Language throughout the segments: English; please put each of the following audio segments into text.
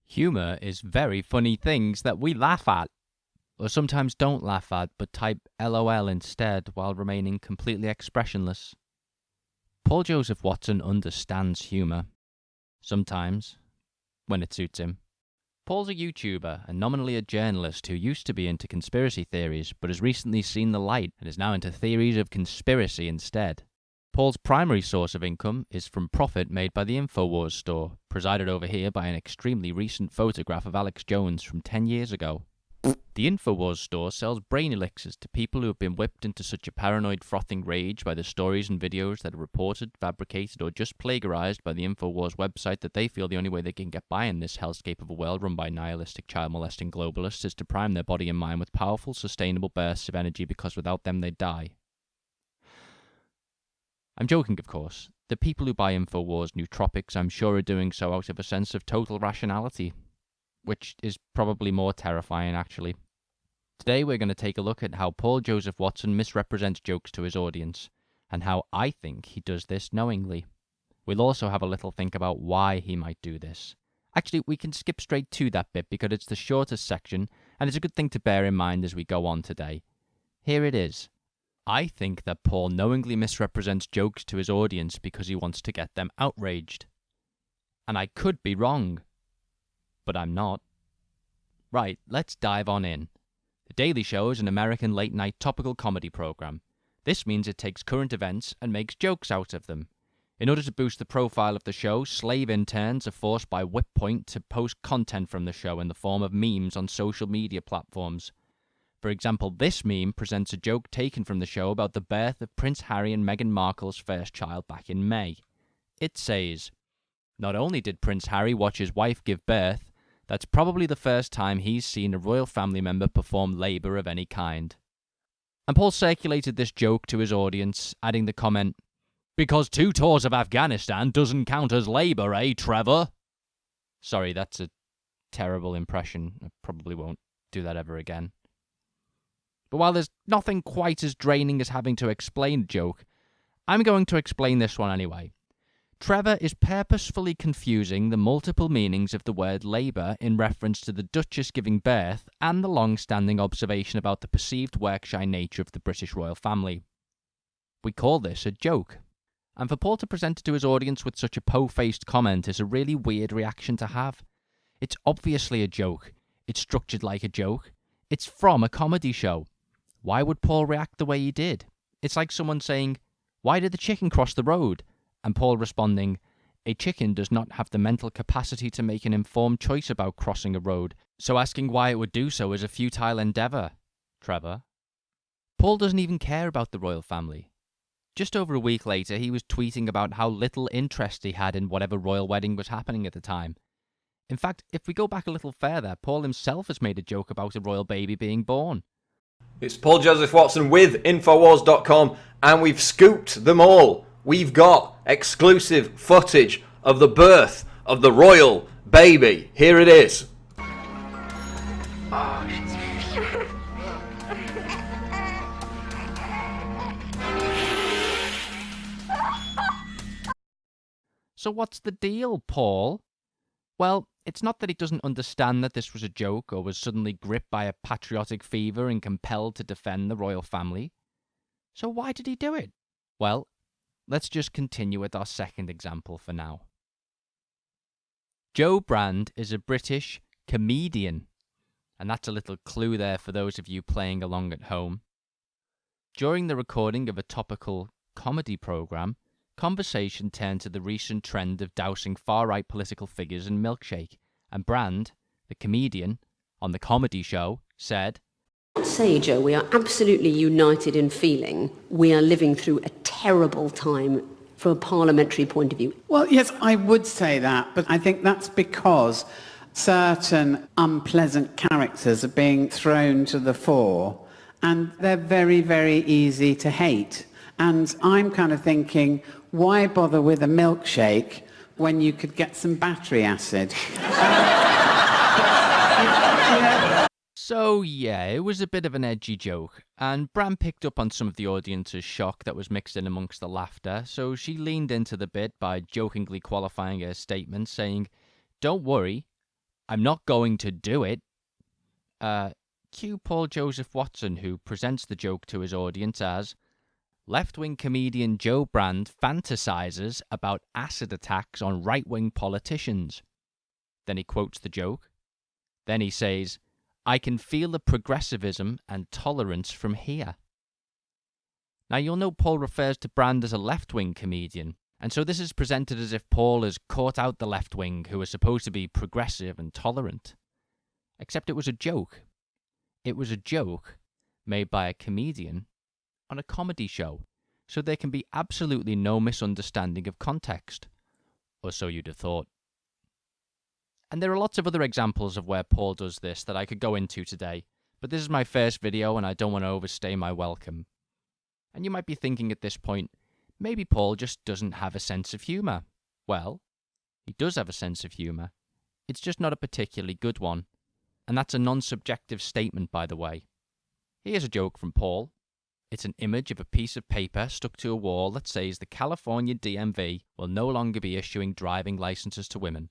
Humour is very funny things that we laugh at, or sometimes don't laugh at but type LOL instead while remaining completely expressionless. Paul Joseph Watson understands humour. Sometimes, when it suits him. Paul's a YouTuber and nominally a journalist who used to be into conspiracy theories but has recently seen the light and is now into theories of conspiracy instead. Paul's primary source of income is from profit made by the InfoWars store, presided over here by an extremely recent photograph of Alex Jones from 10 years ago. The InfoWars store sells brain elixirs to people who have been whipped into such a paranoid frothing rage by the stories and videos that are reported, fabricated, or just plagiarized by the InfoWars website that they feel the only way they can get by in this hellscape of a world run by nihilistic, child-molesting globalists is to prime their body and mind with powerful, sustainable bursts of energy because without them they'd die. I'm joking, of course. The people who buy InfoWars nootropics, I'm sure, are doing so out of a sense of total rationality, which is probably more terrifying, actually. Today we're going to take a look at how Paul Joseph Watson misrepresents jokes to his audience, and how I think he does this knowingly. We'll also have a little think about why he might do this. Actually, we can skip straight to that bit because it's the shortest section, and it's a good thing to bear in mind as we go on today. Here it is. I think that Paul knowingly misrepresents jokes to his audience because he wants to get them outraged. And I could be wrong. But I'm not. Right, let's dive on in. The Daily Show is an American late-night topical comedy program. This means it takes current events and makes jokes out of them. In order to boost the profile of the show, slave interns are forced by whip point to post content from the show in the form of memes on social media platforms. For example, this meme presents a joke taken from the show about the birth of Prince Harry and Meghan Markle's first child back in May. It says, "Not only did Prince Harry watch his wife give birth, that's probably the first time he's seen a royal family member perform labour of any kind." And Paul circulated this joke to his audience, adding the comment, "Because 2 tours of Afghanistan doesn't count as labour, eh, Trevor?" Sorry, that's a terrible impression. I probably won't do that ever again. But while there's nothing quite as draining as having to explain a joke, I'm going to explain this one anyway. Trevor is purposefully confusing the multiple meanings of the word labour in reference to the Duchess giving birth and the long-standing observation about the perceived work-shy nature of the British royal family. We call this a joke. And for Paul to present it to his audience with such a po-faced comment is a really weird reaction to have. It's obviously a joke. It's structured like a joke. It's from a comedy show. Why would Paul react the way he did? It's like someone saying, "Why did the chicken cross the road?" And Paul responding, "A chicken does not have the mental capacity to make an informed choice about crossing a road, so asking why it would do so is a futile endeavour, Trevor." Paul doesn't even care about the royal family. Just over a week later, he was tweeting about how little interest he had in whatever royal wedding was happening at the time. In fact, if we go back a little further, Paul himself has made a joke about a royal baby being born. It's Paul Joseph Watson with Infowars.com, and we've scooped them all. We've got exclusive footage of the birth of the royal baby. Here it is. So what's the deal, Paul? Well, it's not that he doesn't understand that this was a joke or was suddenly gripped by a patriotic fever and compelled to defend the royal family. So why did he do it? Well, let's just continue with our second example for now. Joe Brand is a British comedian, and that's a little clue there for those of you playing along at home. During the recording of a topical comedy programme, conversation turned to the recent trend of dousing far-right political figures in milkshake, and Brand, the comedian, on the comedy show, said, "Say, Joe, we are absolutely united in feeling we are living through a terrible time from a parliamentary point of view." Well, yes, I would say that, but I think that's because certain unpleasant characters are being thrown to the fore, and they're very, very easy to hate. And I'm kind of thinking, why bother with a milkshake when you could get some battery acid? So yeah, it was a bit of an edgy joke, and Bram picked up on some of the audience's shock that was mixed in amongst the laughter, so she leaned into the bit by jokingly qualifying her statement, saying, "Don't worry, I'm not going to do it. Cue Paul Joseph Watson, who presents the joke to his audience as left-wing comedian Joe Brand fantasizes about acid attacks on right-wing politicians. Then he quotes the joke. Then he says, I can feel the progressivism and tolerance from here. Now you'll note Paul refers to Brand as a left-wing comedian, and so this is presented as if Paul has caught out the left wing who are supposed to be progressive and tolerant. Except it was a joke. It was a joke made by a comedian on a comedy show, so there can be absolutely no misunderstanding of context. Or so you'd have thought. And there are lots of other examples of where Paul does this that I could go into today, but this is my first video and I don't want to overstay my welcome. And you might be thinking at this point, maybe Paul just doesn't have a sense of humour. Well, he does have a sense of humour. It's just not a particularly good one. And that's a non-subjective statement, by the way. Here's a joke from Paul. It's an image of a piece of paper stuck to a wall that says the California DMV will no longer be issuing driving licenses to women.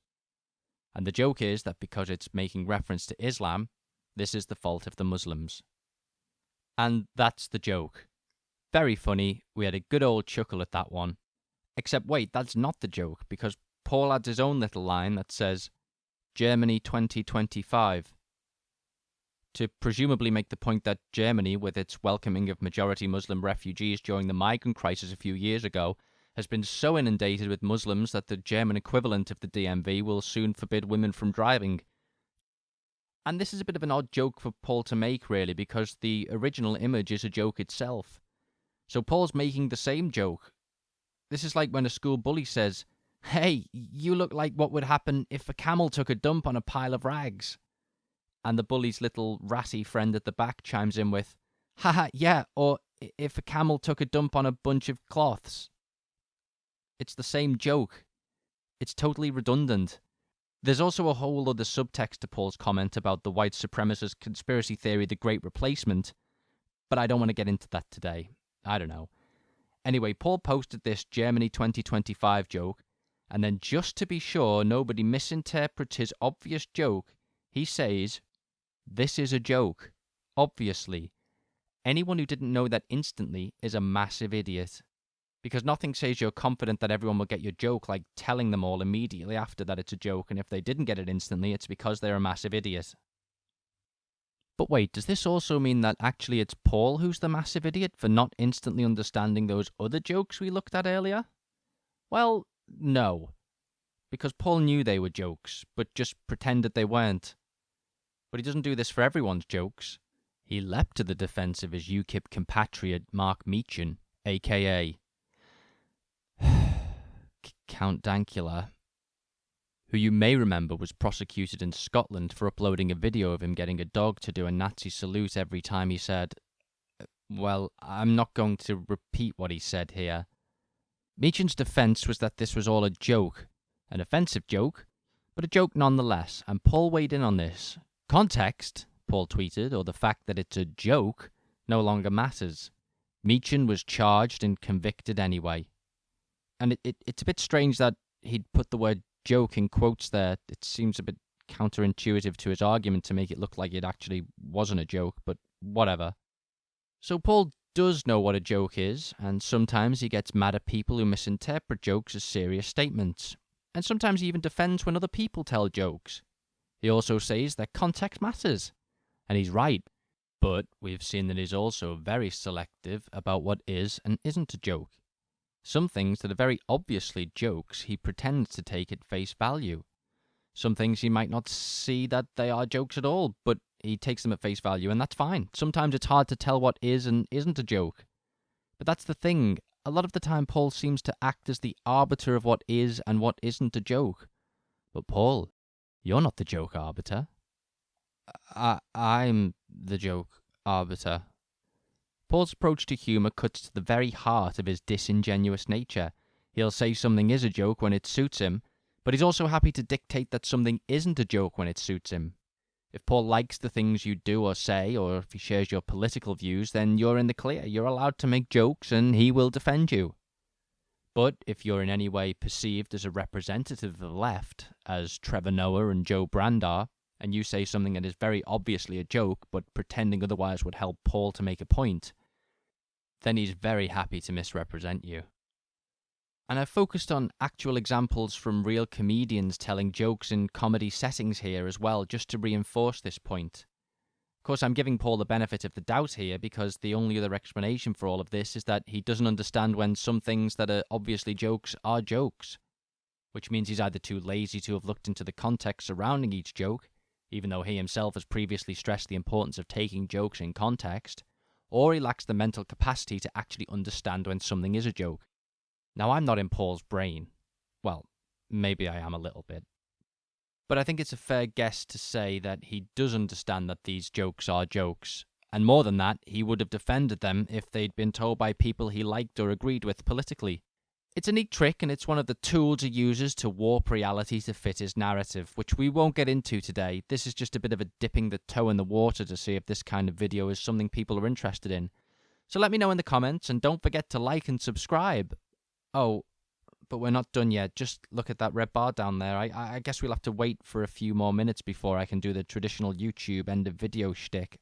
And the joke is that because it's making reference to Islam, this is the fault of the Muslims. And that's the joke. Very funny. We had a good old chuckle at that one. Except wait, that's not the joke, because Paul adds his own little line that says, Germany 2025. To presumably make the point that Germany, with its welcoming of majority Muslim refugees during the migrant crisis a few years ago, has been so inundated with Muslims that the German equivalent of the DMV will soon forbid women from driving. And this is a bit of an odd joke for Paul to make, really, because the original image is a joke itself. So Paul's making the same joke. This is like when a school bully says, Hey, you look like what would happen if a camel took a dump on a pile of rags. And the bully's little ratty friend at the back chimes in with, Haha, yeah, or if a camel took a dump on a bunch of cloths. It's the same joke. It's totally redundant. There's also a whole other subtext to Paul's comment about the white supremacist conspiracy theory, the Great Replacement, but I don't want to get into that today. I don't know. Anyway, Paul posted this Germany 2025 joke, and then just to be sure nobody misinterprets his obvious joke, he says, This is a joke. Obviously. Anyone who didn't know that instantly is a massive idiot. Because nothing says you're confident that everyone will get your joke like telling them all immediately after that it's a joke, and if they didn't get it instantly, it's because they're a massive idiot. But wait, does this also mean that actually it's Paul who's the massive idiot for not instantly understanding those other jokes we looked at earlier? Well, no. Because Paul knew they were jokes, but just pretended they weren't. But he doesn't do this for everyone's jokes. He leapt to the defense of his UKIP compatriot Mark Meechan, a.k.a. Count Dankula, who you may remember was prosecuted in Scotland for uploading a video of him getting a dog to do a Nazi salute every time he said, well, I'm not going to repeat what he said here. Meechan's defence was that this was all a joke, an offensive joke, but a joke nonetheless, and Paul weighed in on this. Context, Paul tweeted, or the fact that it's a joke, no longer matters. Meechan was charged and convicted anyway. And it's a bit strange that he'd put the word joke in quotes there. It seems a bit counterintuitive to his argument to make it look like it actually wasn't a joke, but whatever. So Paul does know what a joke is, and sometimes he gets mad at people who misinterpret jokes as serious statements. And sometimes he even defends when other people tell jokes. He also says that context matters. And he's right. But we've seen that he's also very selective about what is and isn't a joke. Some things that are very obviously jokes he pretends to take at face value. Some things he might not see that they are jokes at all, but he takes them at face value, and that's fine. Sometimes it's hard to tell what is and isn't a joke. But that's the thing. A lot of the time Paul seems to act as the arbiter of what is and what isn't a joke. But Paul, you're not the joke arbiter. I'm the joke arbiter. Paul's approach to humour cuts to the very heart of his disingenuous nature. He'll say something is a joke when it suits him, but he's also happy to dictate that something isn't a joke when it suits him. If Paul likes the things you do or say, or if he shares your political views, then you're in the clear. You're allowed to make jokes and he will defend you. But if you're in any way perceived as a representative of the left, as Trevor Noah and Joe Brand are, and you say something that is very obviously a joke, but pretending otherwise would help Paul to make a point, then he's very happy to misrepresent you. And I've focused on actual examples from real comedians telling jokes in comedy settings here as well, just to reinforce this point. Of course, I'm giving Paul the benefit of the doubt here because the only other explanation for all of this is that he doesn't understand when some things that are obviously jokes are jokes, which means he's either too lazy to have looked into the context surrounding each joke, even though he himself has previously stressed the importance of taking jokes in context, or he lacks the mental capacity to actually understand when something is a joke. Now, I'm not in Paul's brain. Well, maybe I am a little bit. But I think it's a fair guess to say that he does understand that these jokes are jokes. And more than that, he would have defended them if they'd been told by people he liked or agreed with politically. It's a neat trick, and it's one of the tools he uses to warp reality to fit his narrative, which we won't get into today. This is just a bit of a dipping the toe in the water to see if this kind of video is something people are interested in. So let me know in the comments, and don't forget to like and subscribe. Oh, but we're not done yet. Just look at that red bar down there. I guess we'll have to wait for a few more minutes before I can do the traditional YouTube end of video shtick.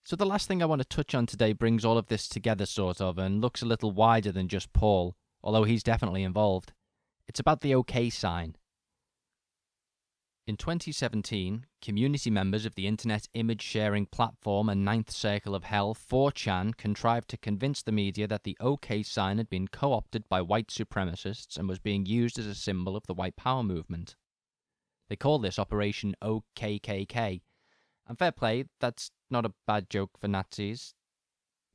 So the last thing I want to touch on today brings all of this together sort of, and looks a little wider than just Paul, although he's definitely involved. It's about the OK sign. In 2017, community members of the internet image-sharing platform and Ninth Circle of Hell, 4chan, contrived to convince the media that the OK sign had been co-opted by white supremacists and was being used as a symbol of the white power movement. They call this Operation O-KKK, and fair play, that's not a bad joke for Nazis.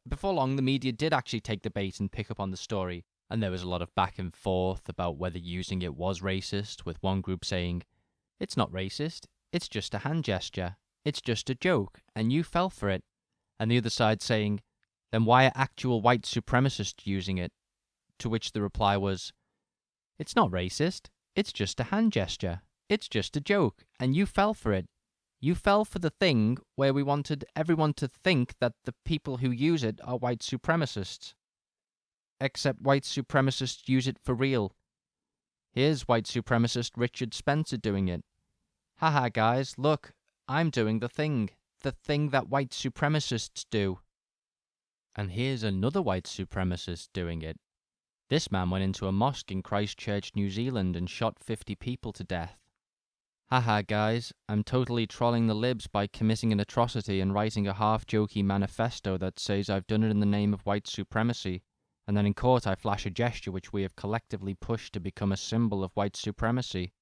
Before long, the media did actually take the bait and pick up on the story, and there was a lot of back and forth about whether using it was racist, with one group saying, "It's not racist, it's just a hand gesture, it's just a joke, and you fell for it," and the other side saying, "Then why are actual white supremacists using it?" To which the reply was, "It's not racist, it's just a hand gesture, it's just a joke, and you fell for it. You fell for the thing where we wanted everyone to think that the people who use it are white supremacists. Except white supremacists use it for real. Here's white supremacist Richard Spencer doing it. Haha guys, look, I'm doing the thing that white supremacists do." And here's another white supremacist doing it. This man went into a mosque in Christchurch, New Zealand and shot 50 people to death. Haha guys, I'm totally trolling the libs by committing an atrocity and writing a half-jokey manifesto that says I've done it in the name of white supremacy, and then in court I flash a gesture which we have collectively pushed to become a symbol of white supremacy.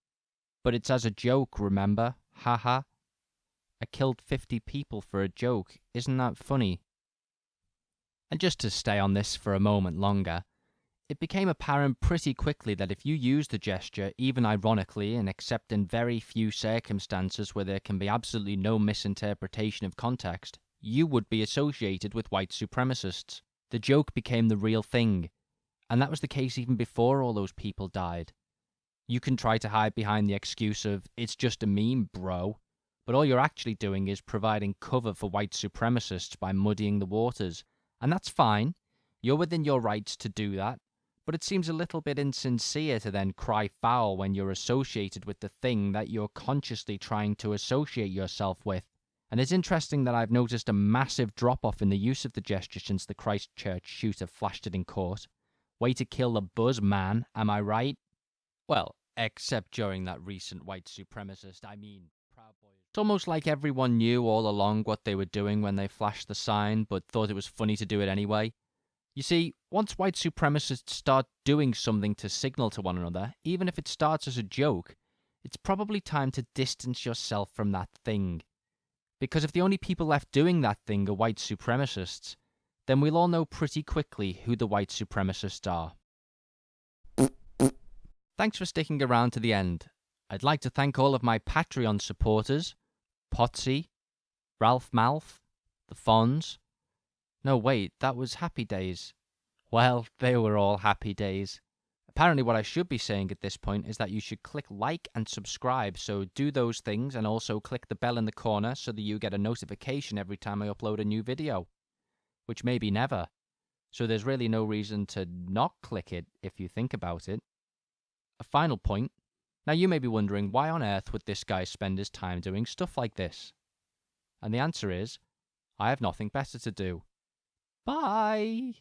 But it's as a joke, remember? Haha. I killed 50 people for a joke, isn't that funny? And just to stay on this for a moment longer, it became apparent pretty quickly that if you use the gesture, even ironically and except in very few circumstances where there can be absolutely no misinterpretation of context, you would be associated with white supremacists. The joke became the real thing, and that was the case even before all those people died. You can try to hide behind the excuse of, "It's just a meme, bro," but all you're actually doing is providing cover for white supremacists by muddying the waters, and that's fine. You're within your rights to do that. But it seems a little bit insincere to then cry foul when you're associated with the thing that you're consciously trying to associate yourself with. And it's interesting that I've noticed a massive drop-off in the use of the gesture since the Christchurch shooter flashed it in court. Way to kill the buzz, man, am I right? Well, except during that recent white supremacist, Proud Boys. It's almost like everyone knew all along what they were doing when they flashed the sign, but thought it was funny to do it anyway. You see, once white supremacists start doing something to signal to one another, even if it starts as a joke, it's probably time to distance yourself from that thing. Because if the only people left doing that thing are white supremacists, then we'll all know pretty quickly who the white supremacists are. Thanks for sticking around to the end. I'd like to thank all of my Patreon supporters, Potsy, Ralph Malf, the Fonz. No, wait, that was Happy Days. Well, they were all happy days. Apparently what I should be saying at this point is that you should click like and subscribe, so do those things and also click the bell in the corner so that you get a notification every time I upload a new video. Which may be never. So there's really no reason to not click it if you think about it. A final point. Now you may be wondering, why on earth would this guy spend his time doing stuff like this? And the answer is, I have nothing better to do. Bye!